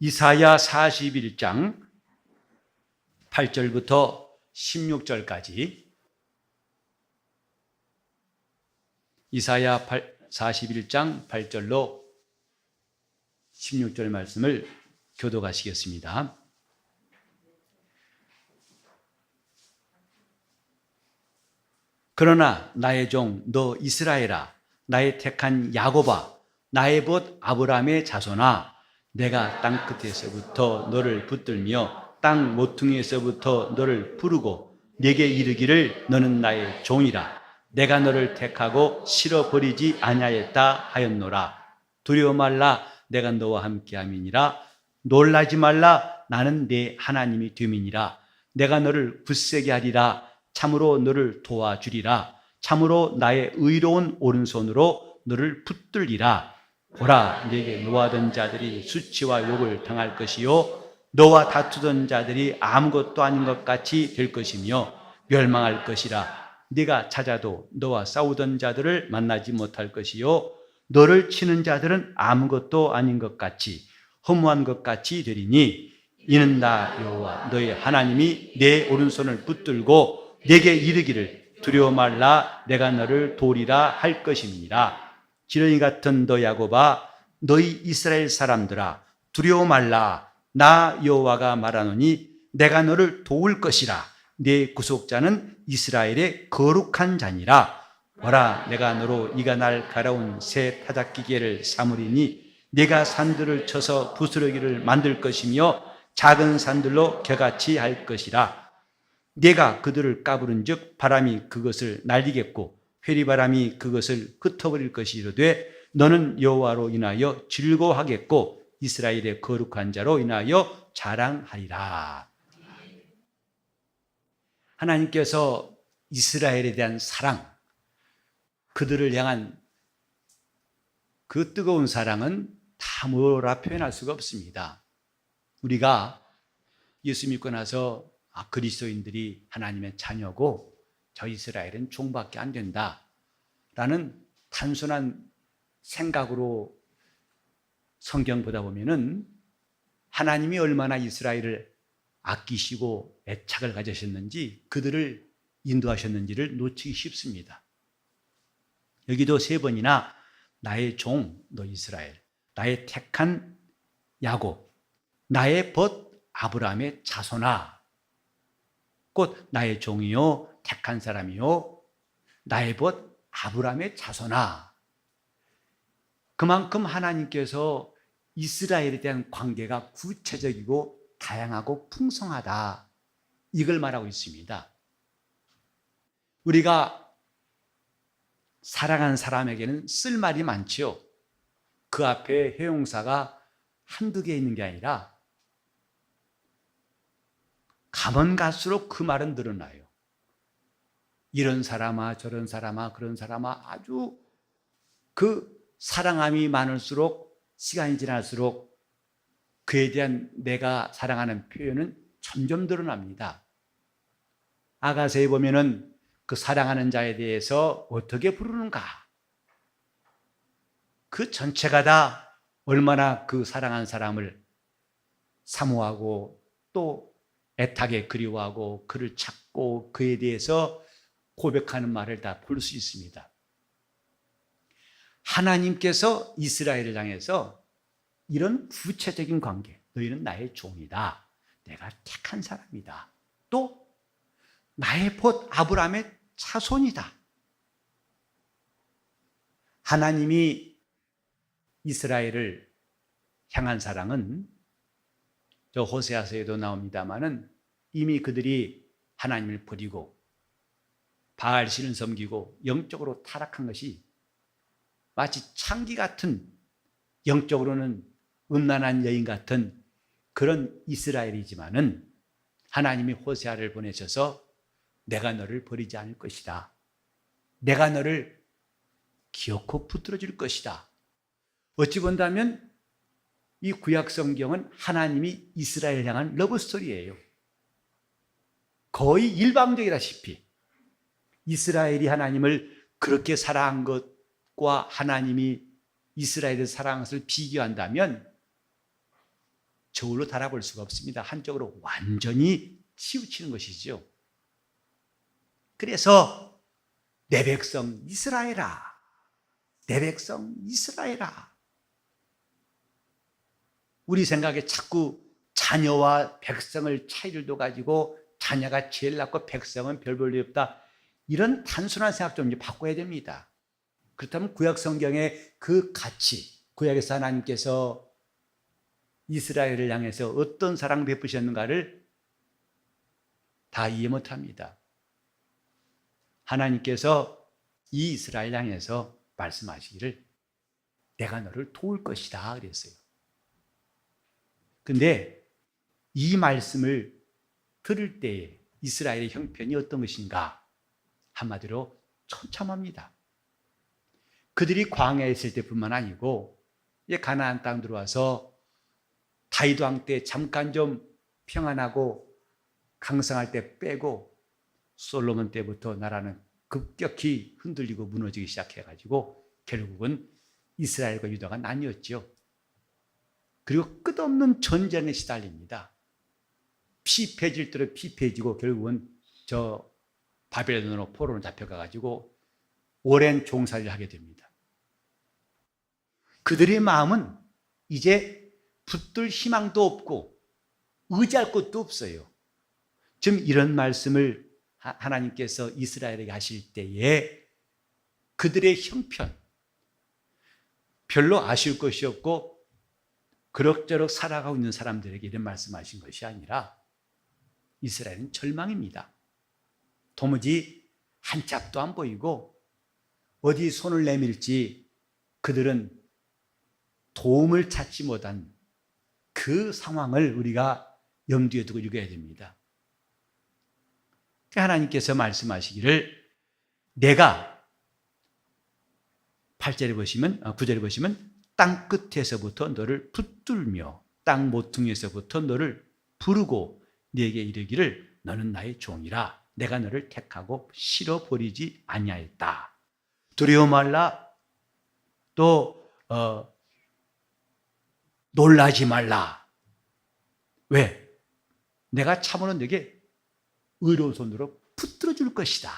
이사야 41장 8절부터 16절까지 이사야 41장 8절로 16절 말씀을 교독하시겠습니다. 그러나 나의 종 너 이스라엘아, 나의 택한 야곱아, 나의 벗 아브라함의 자손아, 내가 땅 끝에서부터 너를 붙들며 땅 모퉁이에서부터 너를 부르고 네게 이르기를 너는 나의 종이라. 내가 너를 택하고 실어버리지 아니하였다 하였노라. 두려워 말라, 내가 너와 함께함이니라. 놀라지 말라, 나는 네 하나님이 됨이니라. 내가 너를 굳세게 하리라. 참으로 너를 도와주리라. 참으로 나의 의로운 오른손으로 너를 붙들리라. 보라, 네게 노하던 자들이 수치와 욕을 당할 것이요 너와 다투던 자들이 아무것도 아닌 것 같이 될 것이며 멸망할 것이라. 네가 찾아도 너와 싸우던 자들을 만나지 못할 것이요 너를 치는 자들은 아무것도 아닌 것 같이 허무한 것 같이 되리니 이는 나 여호와 너의 하나님이 내 오른손을 붙들고 네게 이르기를 두려워 말라, 내가 너를 도리라 할 것임이니라. 지렁이 같은 너 야곱아, 너희 이스라엘 사람들아, 두려워 말라. 나 여호와가 말하노니 내가 너를 도울 것이라. 네 구속자는 이스라엘의 거룩한 자니라. 보라, 내가 너로 이가 날 갈아온 새 타작기계를 삼으리니 네가 산들을 쳐서 부스러기를 만들 것이며 작은 산들로 겨같이 할 것이라. 네가 그들을 까부른즉 바람이 그것을 날리겠고 회리바람이 그것을 흩어버릴 것이로되 너는 여호와로 인하여 즐거워하겠고 이스라엘의 거룩한 자로 인하여 자랑하리라. 하나님께서 이스라엘에 대한 사랑, 그들을 향한 그 뜨거운 사랑은 다 뭐라 표현할 수가 없습니다. 우리가 예수 믿고 나서 그리스도인들이 하나님의 자녀고 저 이스라엘은 종밖에 안 된다라는 단순한 생각으로 성경 보다 보면은 하나님이 얼마나 이스라엘을 아끼시고 애착을 가지셨는지 그들을 인도하셨는지를 놓치기 쉽습니다. 여기도 3번이나 나의 종 너 이스라엘, 나의 택한 야곱, 나의 벗 아브라함의 자손아, 곧 나의 종이요 택한 사람이요 나의 벗 아브라함의 자손아. 그만큼 하나님께서 이스라엘에 대한 관계가 구체적이고 다양하고 풍성하다, 이걸 말하고 있습니다. 우리가 사랑하는 사람에게는 쓸 말이 많지요. 그 앞에 형용사가 한두 개 있는 게 아니라 가면 갈수록 그 말은 늘어나요. 이런 사람아, 저런 사람아, 그런 사람아, 아주 그 사랑함이 많을수록 시간이 지날수록 그에 대한 내가 사랑하는 표현은 점점 드러납니다. 아가서에 보면은 그 사랑하는 자에 대해서 어떻게 부르는가? 그 전체가 다 얼마나 그 사랑하는 사람을 사모하고 또 애타게 그리워하고 그를 찾고 그에 대해서 고백하는 말을 다 볼 수 있습니다. 하나님께서 이스라엘을 향해서 이런 구체적인 관계, 너희는 나의 종이다, 내가 택한 사람이다, 또 나의 벗 아브라함의 자손이다. 하나님이 이스라엘을 향한 사랑은 저 호세아서에도 나옵니다마는 이미 그들이 하나님을 버리고 바알신을 섬기고 영적으로 타락한 것이 마치 창기 같은, 영적으로는 음란한 여인 같은 그런 이스라엘이지만은 하나님이 호세아를 보내셔서 내가 너를 버리지 않을 것이다, 내가 너를 기어코 붙들어 줄 것이다. 어찌 본다면 이 구약 성경은 하나님이 이스라엘을 향한 러브스토리예요. 거의 일방적이다시피 이스라엘이 하나님을 그렇게 사랑한 것과 하나님이 이스라엘을 사랑한 것을 비교한다면 저울로 달아볼 수가 없습니다. 한쪽으로 완전히 치우치는 것이죠. 그래서 내 백성 이스라엘아, 내 백성 이스라엘아. 우리 생각에 자꾸 자녀와 백성을 차이를 둬가지고 자녀가 제일 낫고 백성은 별 볼일 없다, 이런 단순한 생각 좀 이제 바꿔야 됩니다. 그렇다면 구약 성경의 그 가치, 구약에서 하나님께서 이스라엘을 향해서 어떤 사랑 베푸셨는가를 다 이해 못합니다. 하나님께서 이 이스라엘 향해서 말씀하시기를 내가 너를 도울 것이다 그랬어요. 근데 이 말씀을 들을 때에 이스라엘의 형편이 어떤 것인가? 한마디로 처참합니다. 그들이 광야에 있을 때뿐만 아니고 이제 가나안 땅 들어와서 다윗 왕 때 잠깐 좀 평안하고 강성할 때 빼고 솔로몬 때부터 나라는 급격히 흔들리고 무너지기 시작해가지고 결국은 이스라엘과 유다가 나뉘었죠. 그리고 끝없는 전쟁에 시달립니다. 피폐질도록 피폐해지고 결국은 저 바벨론으로 포로로 잡혀가가지고 오랜 종살이를 하게 됩니다. 그들의 마음은 이제 붙들 희망도 없고 의지할 곳도 없어요. 지금 이런 말씀을 하나님께서 이스라엘에게 하실 때에 그들의 형편, 별로 아쉬울 것이 없고 그럭저럭 살아가고 있는 사람들에게 이런 말씀하신 것이 아니라 이스라엘은 절망입니다. 도무지 한 짝도 안 보이고 어디 손을 내밀지 그들은 도움을 찾지 못한 그 상황을 우리가 염두에 두고 읽어야 됩니다. 하나님께서 말씀하시기를 내가 8절에 보시면, 9절에 보시면 땅 끝에서부터 너를 붙들며 땅 모퉁이에서부터 너를 부르고 네게 이르기를 너는 나의 종이라 내가 너를 택하고 실어버리지 아니하였다. 두려워 말라, 또 놀라지 말라. 왜? 내가 참으로 네게 의로운 손으로 붙들어 줄 것이다.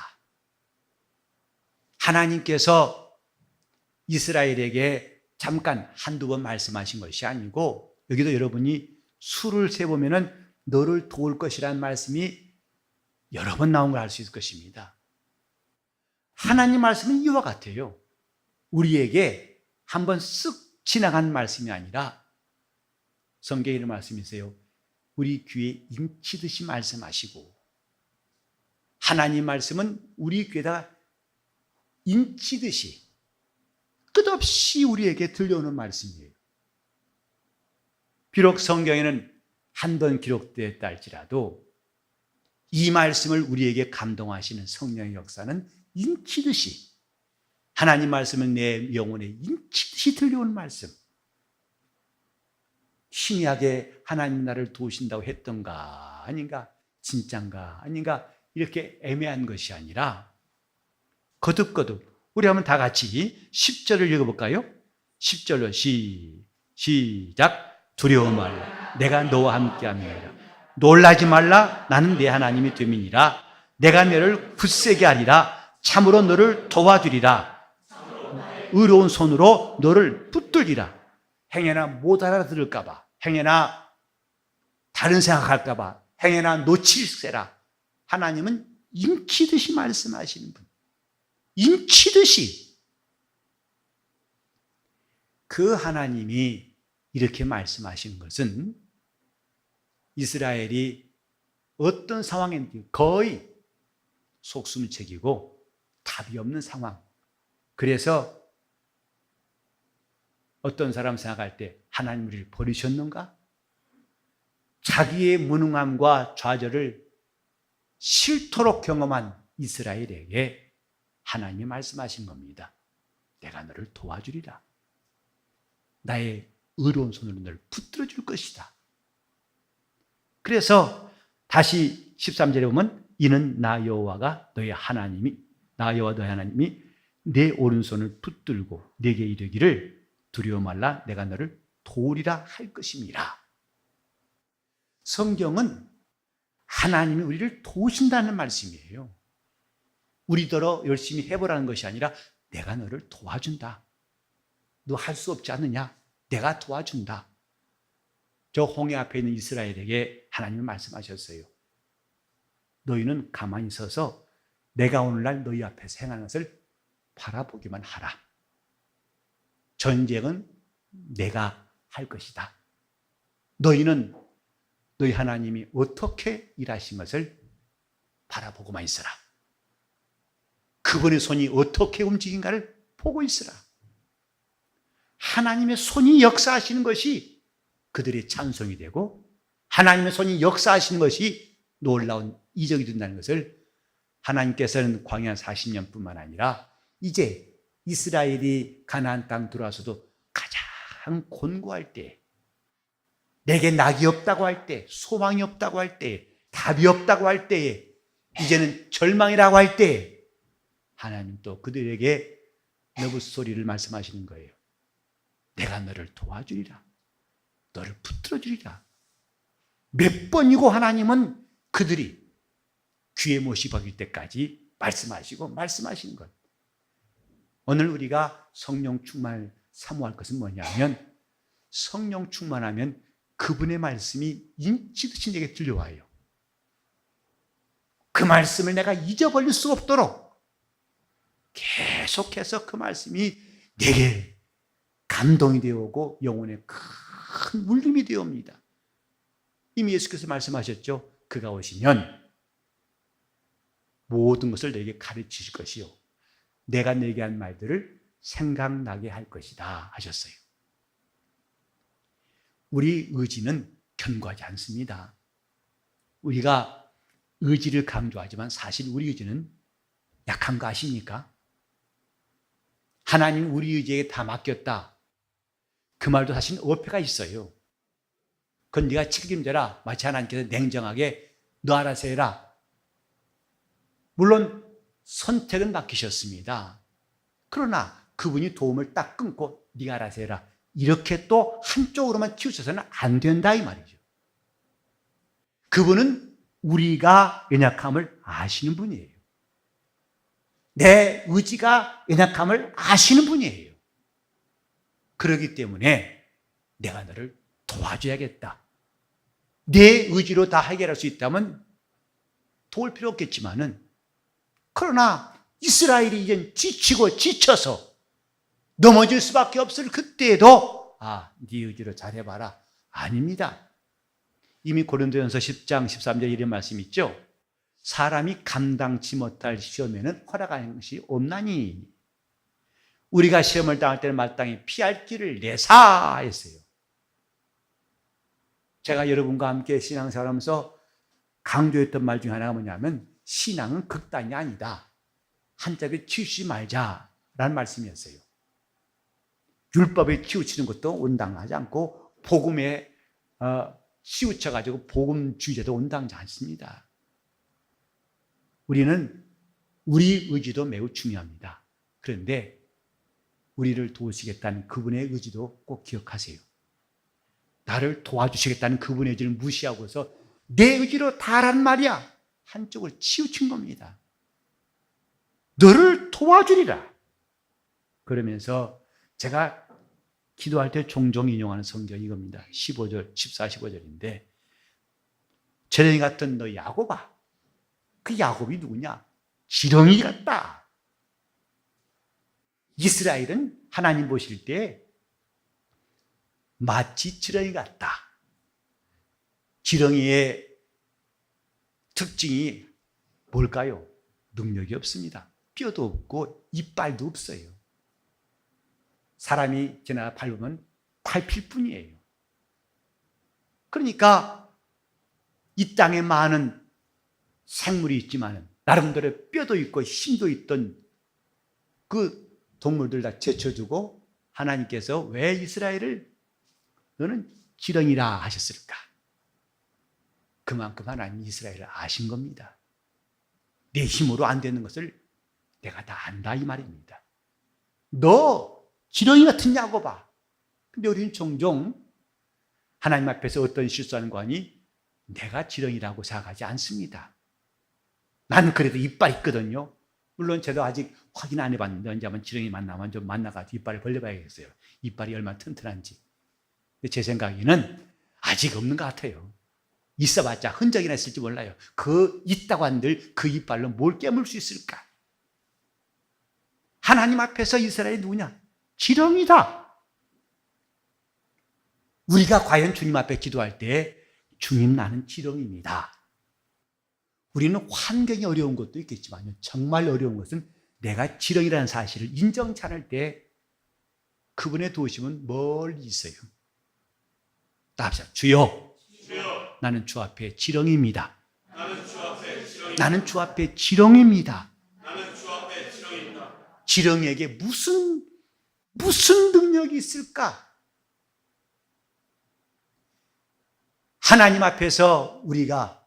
하나님께서 이스라엘에게 잠깐 한두 번 말씀하신 것이 아니고 여기도 여러분이 수를 세보면 너를 도울 것이라는 말씀이 여러 번 나온 걸 알 수 있을 것입니다. 하나님 말씀은 이와 같아요. 우리에게 한번 쓱 지나간 말씀이 아니라 성경에 이런 말씀이 있어요. 우리 귀에 임치듯이 말씀하시고 하나님 말씀은 우리 귀에다가 임치듯이 끝없이 우리에게 들려오는 말씀이에요. 비록 성경에는 한 번 기록되었다 할지라도 이 말씀을 우리에게 감동하시는 성령의 역사는 임치듯이 하나님 말씀은 내 영혼에 임치듯이 들려오는 말씀. 희미하게 하나님 나를 도우신다고 했던가 아닌가, 진짠가 아닌가, 이렇게 애매한 것이 아니라 거듭거듭. 우리 한번 다 같이 10절을 읽어볼까요? 10절로 시작. 두려워 말라, 내가 너와 함께함이니라. 놀라지 말라, 나는 내 하나님이 됨이니라. 내가 너를 굳세게 하리라. 참으로 너를 도와주리라. 의로운 손으로 너를 붙들리라. 행여나 못 알아들을까 봐, 행여나 다른 생각할까 봐, 행여나 놓칠세라. 하나님은 임치듯이 말씀하시는 분. 임치듯이. 그 하나님이 이렇게 말씀하시는 것은 이스라엘이 어떤 상황인지 거의 속숨을 새기고 답이 없는 상황. 그래서 어떤 사람 생각할 때 하나님 우리를 버리셨는가? 자기의 무능함과 좌절을 싫도록 경험한 이스라엘에게 하나님이 말씀하신 겁니다. 내가 너를 도와주리라. 나의 의로운 손으로 너를 붙들어 줄 것이다. 그래서 다시 13절에 보면 이는 나 여호와가 너의 하나님이, 나 여호와 너의 하나님이 내 오른손을 붙들고 네게 이르기를 두려워 말라, 내가 너를 도우리라 할 것임이라. 성경은 하나님이 우리를 도우신다는 말씀이에요. 우리더러 열심히 해보라는 것이 아니라 내가 너를 도와준다. 너 할 수 없지 않느냐? 내가 도와준다. 저 홍해 앞에 있는 이스라엘에게 하나님은 말씀하셨어요. 너희는 가만히 서서 내가 오늘날 너희 앞에서 행하는 것을 바라보기만 하라. 전쟁은 내가 할 것이다. 너희는 너희 하나님이 어떻게 일하신 것을 바라보고만 있어라. 그분의 손이 어떻게 움직인가를 보고 있으라. 하나님의 손이 역사하시는 것이 그들의 찬송이 되고 하나님의 손이 역사하시는 것이 놀라운 이적이 된다는 것을 하나님께서는 광야 40년뿐만 아니라 이제 이스라엘이 가나안 땅 들어와서도 가장 곤고할 때, 내게 낙이 없다고 할 때, 소망이 없다고 할 때, 답이 없다고 할 때에, 이제는 절망이라고 할 때 하나님 또 그들에게 너부 소리를 말씀하시는 거예요. 내가 너를 도와주리라. 너를 붙들어 주리라. 몇 번이고 하나님은 그들이 귀에 못이 박일 때까지 말씀하시는 것. 오늘 우리가 성령 충만을 사모할 것은 뭐냐면 성령 충만하면 그분의 말씀이 인치듯이 내게 들려와요. 그 말씀을 내가 잊어버릴 수 없도록 계속해서 그 말씀이 내게 감동이 되어 오고 영혼에 큰 울림이 되어 옵니다. 이미 예수께서 말씀하셨죠. 그가 오시면 모든 것을 내게 가르치실 것이요 내가 내게 한 말들을 생각나게 할 것이다 하셨어요. 우리 의지는 견고하지 않습니다. 우리가 의지를 강조하지만 사실 우리 의지는 약한 거 아십니까? 하나님 우리 의지에 다 맡겼다. 그 말도 사실 어폐가 있어요. 그건 네가 책임져라. 마치 하나님께서 냉정하게 너 알아서 해라. 물론 선택은 맡기셨습니다. 그러나 그분이 도움을 딱 끊고 네가 알아서 해라. 이렇게 또 한쪽으로만 치우쳐서는 안 된다 이 말이죠. 그분은 우리가 연약함을 아시는 분이에요. 내 의지가 연약함을 아시는 분이에요. 그렇기 때문에 내가 너를 도와줘야겠다. 내 의지로 다 해결할 수 있다면 도울 필요 없겠지만은 그러나 이스라엘이 이제 지치고 지쳐서 넘어질 수밖에 없을 그때에도 네 의지로 잘해봐라. 아닙니다. 이미 고린도전서 10장 13절 이런 말씀 있죠. 사람이 감당치 못할 시험에는 허락하는 것이 없나니 우리가 시험을 당할 때는 마땅히 피할 길을 내사 했어요. 제가 여러분과 함께 신앙생활하면서 강조했던 말 중에 하나가 뭐냐면 신앙은 극단이 아니다. 한짝에 치우치지 말자라는 말씀이었어요. 율법에 치우치는 것도 온당하지 않고 복음에 치우쳐가지고 복음주의자도 온당하지 않습니다. 우리는 우리 의지도 매우 중요합니다. 그런데 우리를 도우시겠다는 그분의 의지도 꼭 기억하세요. 나를 도와주시겠다는 그분의 의지를 무시하고서 내 의지로 다란 말이야. 한쪽을 치우친 겁니다. 너를 도와주리라. 그러면서 제가 기도할 때 종종 인용하는 성경이 이겁니다. 15절, 14, 15절인데 재령이 같은 너 야곱아. 그 야곱이 누구냐? 지렁이 같다. 이스라엘은 하나님 보실 때 마치 지렁이 같다. 지렁이의 특징이 뭘까요? 능력이 없습니다. 뼈도 없고 이빨도 없어요. 사람이 지나가 밟으면 밟힐 뿐이에요. 그러니까 이 땅에 많은 생물이 있지만 나름대로 뼈도 있고 힘도 있던 그 동물들 다 제쳐두고 하나님께서 왜 이스라엘을 너는 지렁이라 하셨을까? 그만큼 하나님이 이스라엘을 아신 겁니다. 내 힘으로 안 되는 것을 내가 다 안다 이 말입니다. 너 지렁이 같은 야곱아. 근데 우리는 종종 하나님 앞에서 어떤 실수하는 거 아니? 내가 지렁이라고 생각하지 않습니다. 나는 그래도 이빨 있거든요. 물론 저도 아직 확인 안 해봤는데 언제 한번 지렁이 만나면 좀 만나가지고 이빨을 벌려봐야겠어요. 이빨이 얼마나 튼튼한지. 근데 제 생각에는 아직 없는 것 같아요. 있어봤자 흔적이나 있을지 몰라요. 그 있다고 한들 그 이빨로 뭘 깨물 수 있을까? 하나님 앞에서 이스라엘이 누구냐? 지렁이다. 우리가 과연 주님 앞에 기도할 때 주님 나는 지렁이입니다. 우리는 환경이 어려운 것도 있겠지만 정말 어려운 것은 내가 지렁이라는 사실을 인정치 않을 때 그분의 도우심은 멀리 있어요. 답시다. 주여, 나는 주 앞에 지렁이입니다. 나는 주 앞에 지렁이입니다. 지렁이에게 무슨 능력이 있을까? 하나님 앞에서 우리가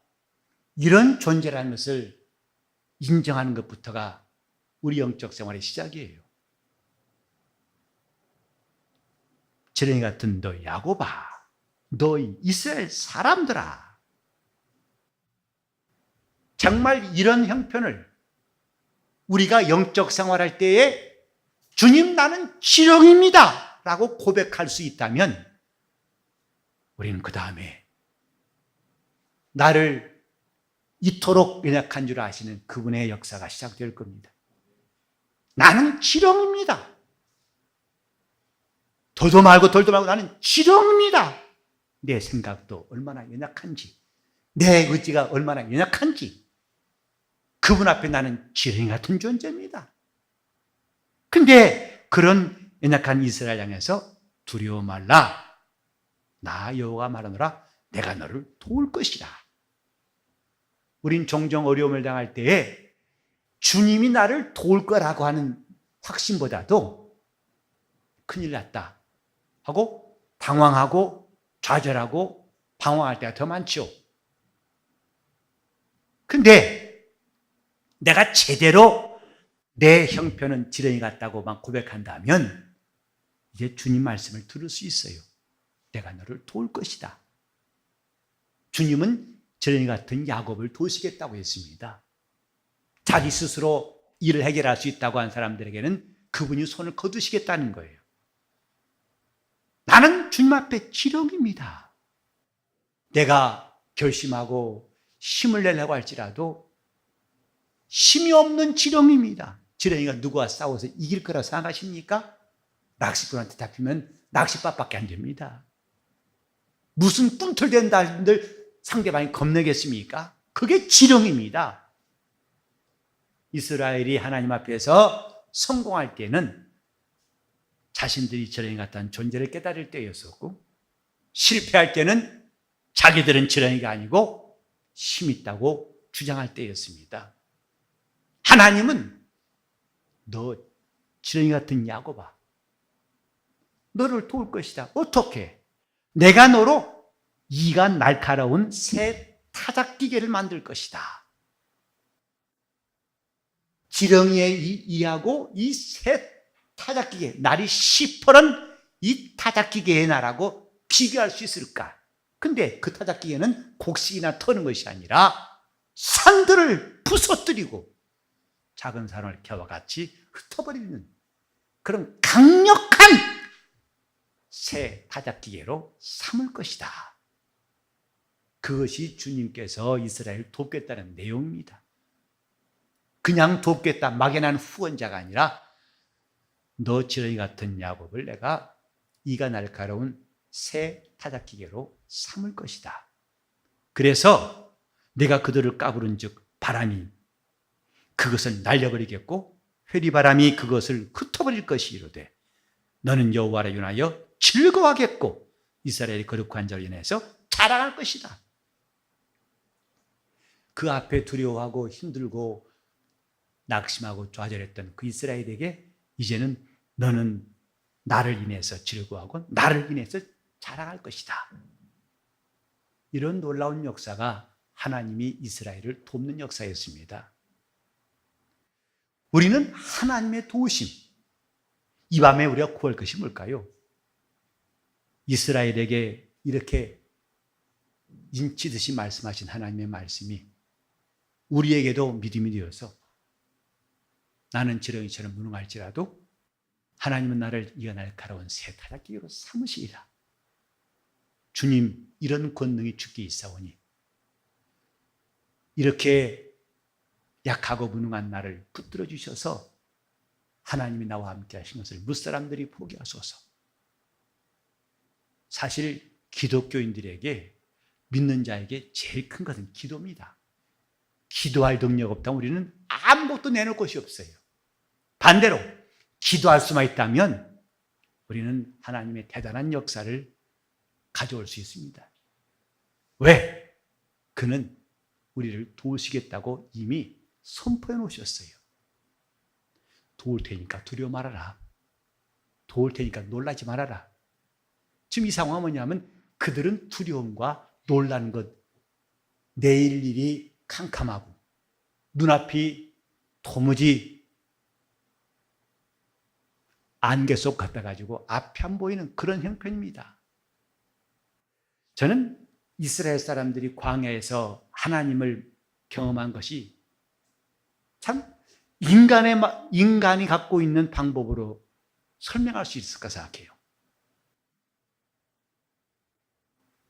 이런 존재라는 것을 인정하는 것부터가 우리 영적 생활의 시작이에요. 지렁이 같은 너 야곱아, 너 이스라엘 사람들아, 정말 이런 형편을 우리가 영적 생활할 때에 주님 나는 지렁이입니다 라고 고백할 수 있다면 우리는 그 다음에 나를 이토록 연약한 줄 아시는 그분의 역사가 시작될 겁니다. 나는 지렁입니다. 더도 말고 덜도 말고 나는 지렁입니다. 내 생각도 얼마나 연약한지, 내 의지가 얼마나 연약한지, 그분 앞에 나는 지렁이 같은 존재입니다. 근데 그런 연약한 이스라엘 향해서 두려워 말라. 나 여호와가 말하노라. 내가 너를 도울 것이라. 우린 종종 어려움을 당할 때에 주님이 나를 도울 거라고 하는 확신보다도 큰일 났다 하고 당황하고 좌절하고 방황할 때가 더 많죠. 근데 내가 제대로 내 형편은 지렁이 같다고만 고백한다면 이제 주님 말씀을 들을 수 있어요. 내가 너를 도울 것이다. 주님은 지렁이 같은 야곱을 도우시겠다고 했습니다. 자기 스스로 일을 해결할 수 있다고 한 사람들에게는 그분이 손을 거두시겠다는 거예요. 나는 주님 앞에 지렁이입니다. 내가 결심하고 힘을 내려고 할지라도 힘이 없는 지렁이입니다. 지렁이가 누구와 싸워서 이길 거라고 생각하십니까? 낚시꾼한테 잡히면 낚싯밥밖에 안 됩니다. 무슨 꿈틀댄다 하는들 상대방이 겁내겠습니까? 그게 지렁이입니다. 이스라엘이 하나님 앞에서 성공할 때는 자신들이 지렁이 같다는 존재를 깨달을 때였었고, 실패할 때는 자기들은 지렁이가 아니고 힘 있다고 주장할 때였습니다. 하나님은 너 지렁이 같은 야곱아, 너를 도울 것이다. 어떻게? 내가 너로 이가 날카로운 새 타작기계를 만들 것이다. 지렁이의 이하고 이 새 타작기계, 날이 시퍼런 이 타작기계의 나라고 비교할 수 있을까? 근데 그 타작기계는 곡식이나 터는 것이 아니라 산들을 부서뜨리고 작은 산을 겨와 같이 흩어버리는 그런 강력한 새 타작기계로 삼을 것이다. 그것이 주님께서 이스라엘을 돕겠다는 내용입니다. 그냥 돕겠다 막연한 후원자가 아니라 너 지렁이 같은 야곱을 내가 이가 날카로운 새 타작기계로 삼을 것이다. 그래서 내가 그들을 까부른 즉 바람이 그것을 날려버리겠고 회리바람이 그것을 흩어버릴 것이로되 너는 여호와를 인하여 즐거워하겠고 이스라엘의 거룩한 자로 인해서 자랑할 것이다. 그 앞에 두려워하고 힘들고 낙심하고 좌절했던 그 이스라엘에게 이제는 너는 나를 인해서 즐거워하고 나를 인해서 자랑할 것이다. 이런 놀라운 역사가 하나님이 이스라엘을 돕는 역사였습니다. 우리는 하나님의 도우심, 이 밤에 우리가 구할 것이 뭘까요? 이스라엘에게 이렇게 인치듯이 말씀하신 하나님의 말씀이 우리에게도 믿음이 되어서 나는 지렁이처럼 무능할지라도 하나님은 나를 이어날 가라운 새 타작기로 삼으시리라. 주님, 이런 권능이 주께 있사오니 이렇게 약하고 무능한 나를 붙들어 주셔서 하나님이 나와 함께 하신 것을 무사람들이 포기하소서. 사실 기독교인들에게, 믿는 자에게 제일 큰 것은 기도입니다. 기도할 능력 없다면 우리는 아무것도 내놓을 것이 없어요. 반대로 기도할 수만 있다면 우리는 하나님의 대단한 역사를 가져올 수 있습니다. 왜? 그는 우리를 도우시겠다고 이미 선포해 놓으셨어요. 도울 테니까 두려워 말아라. 도울 테니까 놀라지 말아라. 지금 이 상황은 뭐냐면 그들은 두려움과 놀라는 것, 내일 일이 캄캄하고 눈앞이 도무지 안개 속 같아 가지고 앞이 안 보이는 그런 형편입니다. 저는 이스라엘 사람들이 광야에서 하나님을 경험한 것이 참 인간이 갖고 있는 방법으로 설명할 수 있을까 생각해요.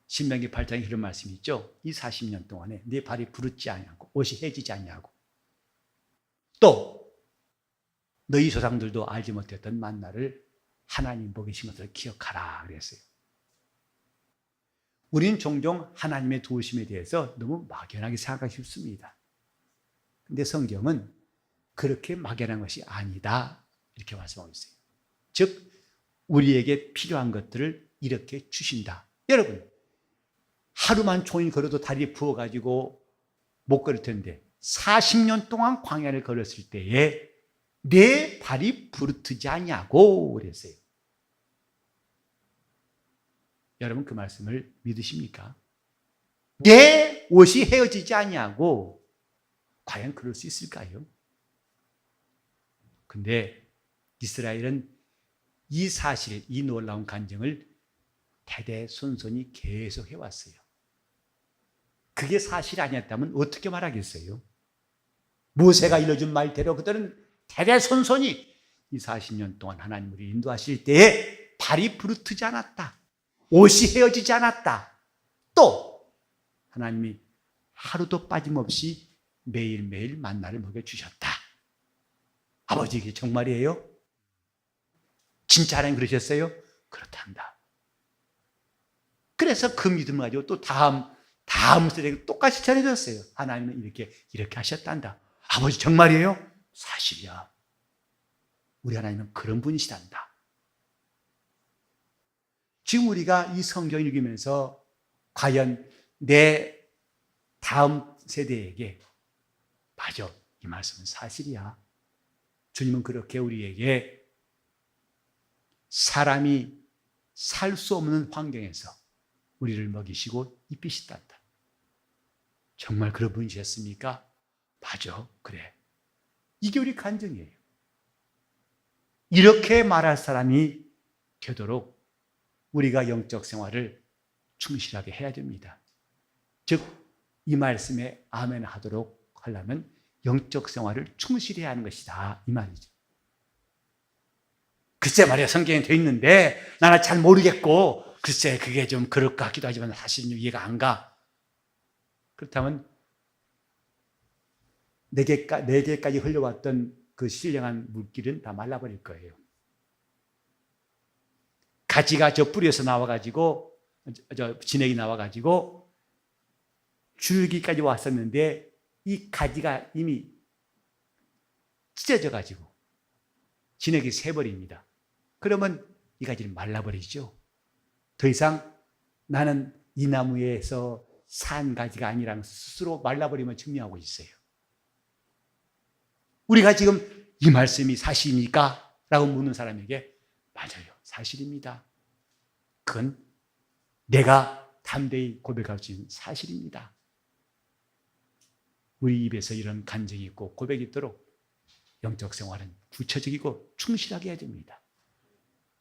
신명기 8장에 이런 말씀이 있죠. 이 40년 동안에 네 발이 부르지 아니하고 옷이 해지지 아니하고 또 너희 조상들도 알지 못했던 만나를 하나님 먹이신 것을 기억하라 그랬어요. 우리는 종종 하나님의 도우심에 대해서 너무 막연하게 생각하기 쉽습니다. 그런데 성경은 그렇게 막연한 것이 아니다 이렇게 말씀하고 있어요. 즉 우리에게 필요한 것들을 이렇게 주신다. 여러분 하루만 종일 걸어도 다리에 부어가지고 못 걸을 텐데 40년 동안 광야를 걸었을 때에 내 발이 부르트지 않냐고 그랬어요. 여러분 그 말씀을 믿으십니까? 내 옷이 헤어지지 않냐고 과연 그럴 수 있을까요? 근데 이스라엘은 이 사실, 이 놀라운 간증을 대대손손이 계속 해왔어요. 그게 사실이 아니었다면 어떻게 말하겠어요? 모세가 일러준 말대로 그들은 대대손손이 이 40년 동안 하나님 우리를 인도하실 때에 발이 부르트지 않았다. 옷이 헤어지지 않았다. 또 하나님이 하루도 빠짐없이 매일매일 만나를 먹여주셨다. 아버지 이게 정말이에요? 진짜 하나님 그러셨어요? 그렇단다. 그래서 그 믿음을 가지고 또 다음 세대에 똑같이 전해졌어요. 하나님은 이렇게 하셨단다. 아버지 정말이에요? 사실이야. 우리 하나님은 그런 분이시단다. 지금 우리가 이 성경을 읽으면서 과연 내 다음 세대에게 맞아, 이 말씀은 사실이야. 주님은 그렇게 우리에게 사람이 살 수 없는 환경에서 우리를 먹이시고 입히시단다. 정말 그런 분이셨습니까? 맞아, 그래. 이게 우리 간증이에요. 이렇게 말할 사람이 되도록 우리가 영적 생활을 충실하게 해야 됩니다. 즉, 이 말씀에 아멘 하도록 하려면 영적 생활을 충실히 해야 하는 것이다. 이 말이죠. 글쎄 말이야, 성경에 되어 있는데 나는 잘 모르겠고 글쎄 그게 좀 그럴 것 같기도 하지만 사실은 이해가 안 가. 그렇다면 4개까지 흘러왔던 그 신령한 물길은 다 말라버릴 거예요. 가지가 저 뿌리에서 나와가지고 진액이 나와가지고 줄기까지 왔었는데 이 가지가 이미 찢어져가지고 진액이 새버립니다. 그러면 이 가지는 말라버리죠. 더 이상 나는 이 나무에서 산 가지가 아니라면서 스스로 말라버리면 증명하고 있어요. 우리가 지금 이 말씀이 사실입니까? 라고 묻는 사람에게 맞아요. 사실입니다. 그건 내가 담대히 고백할 수 있는 사실입니다. 우리 입에서 이런 간증이 있고 고백이 있도록 영적 생활은 구체적이고 충실하게 해야 됩니다.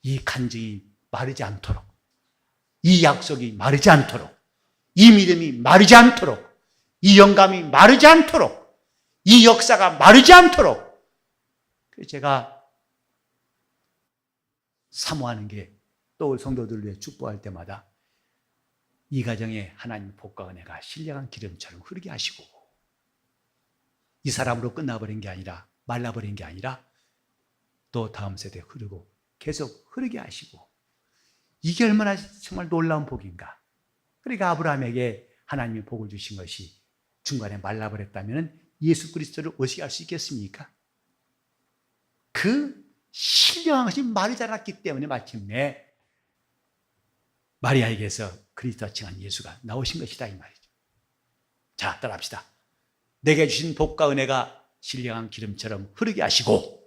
이 간증이 마르지 않도록, 이 약속이 마르지 않도록, 이 믿음이 마르지 않도록, 이 영감이 마르지 않도록, 이 역사가 마르지 않도록 제가 사모하는 게, 또 성도들 위해 축복할 때마다 이 가정에 하나님의 복과 은혜가 신령한 기름처럼 흐르게 하시고, 이 사람으로 끝나버린 게 아니라, 말라버린 게 아니라 또 다음 세대에 흐르고 계속 흐르게 하시고, 이게 얼마나 정말 놀라운 복인가. 그러니까 아브라함에게 하나님이 복을 주신 것이 중간에 말라버렸다면 예수 그리스도를 어떻게 할 수 있겠습니까? 그 신령한 것이 마르지 않았기 때문에 마침내 마리아에게서 그리스도와 칭한 예수가 나오신 것이다, 이 말이죠. 자, 따라합시다. 내게 주신 복과 은혜가 신령한 기름처럼 흐르게 하시고,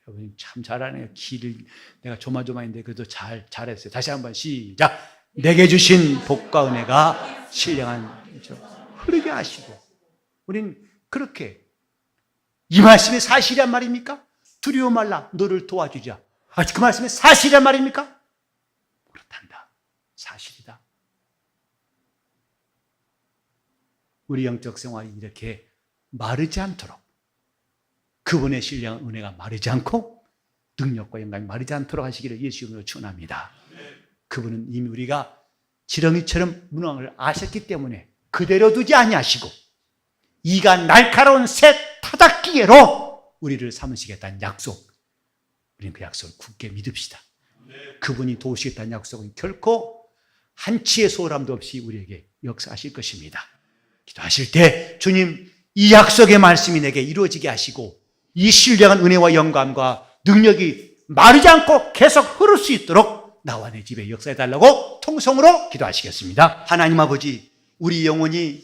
여러분 참 잘하네요. 길을 내가 조마조마인데 그래도 잘했어요. 다시 한번 시작. 내게 주신 복과 은혜가 신령한 기름처럼 흐르게 하시고. 우린 그렇게, 이 말씀이 사실이란 말입니까? 두려워 말라, 너를 도와주자. 그 말씀이 사실이란 말입니까? 그렇단다. 사실이다. 우리 영적 생활이 이렇게 마르지 않도록, 그분의 신령한 은혜가 마르지 않고 능력과 영광이 마르지 않도록 하시기를 예수 이름으로 축원합니다. 그분은 이미 우리가 지렁이처럼 무능함을 아셨기 때문에 그대로 두지 아니하시고 이가 날카로운 새 타닥기계로 우리를 삼으시겠다는 약속, 우리는 그 약속을 굳게 믿읍시다. 그분이 도우시겠다는 약속은 결코 한치의 소홀함도 없이 우리에게 역사하실 것입니다. 기도하실 때 주님, 이 약속의 말씀이 내게 이루어지게 하시고 이 신령한 은혜와 영광과 능력이 마르지 않고 계속 흐를 수 있도록 나와 내 집에 역사해달라고 통성으로 기도하시겠습니다. 하나님 아버지, 우리 영혼이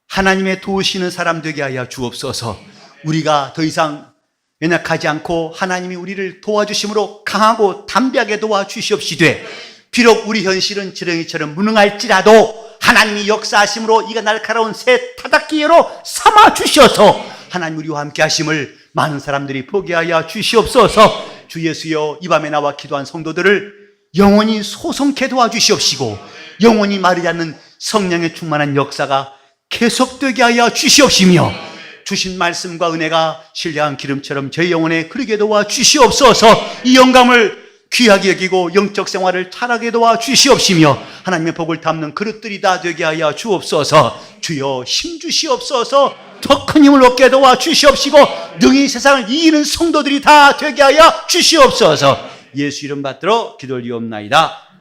하나님의 도우시는 사람 되게 하여 주옵소서. 우리가 더 이상 연약하지 않고 하나님이 우리를 도와주심으로 강하고 담대하게 도와주시옵시되, 비록 우리 현실은 지렁이처럼 무능할지라도 하나님이 역사하심으로 이가 날카로운 새 타닥기회로 삼아 주셔서 하나님 우리와 함께 하심을 많은 사람들이 보게 하여 주시옵소서. 주 예수여, 이 밤에 나와 기도한 성도들을 영원히 소성케 도와주시옵시고 영원히 마르지 않는 성령의 충만한 역사가 계속되게 하여 주시옵시며, 주신 말씀과 은혜가 신령한 기름처럼 저희 영혼에 흐르게 도와 주시옵소서. 이 영감을 귀하게 여기고 영적 생활을 잘하게 도와 주시옵시며 하나님의 복을 담는 그릇들이 다 되게 하여 주옵소서. 주여, 힘 주시옵소서. 더 큰 힘을 얻게 도와 주시옵시고 능히 세상을 이기는 성도들이 다 되게 하여 주시옵소서. 예수 이름 받들어 기도를 이옵나이다.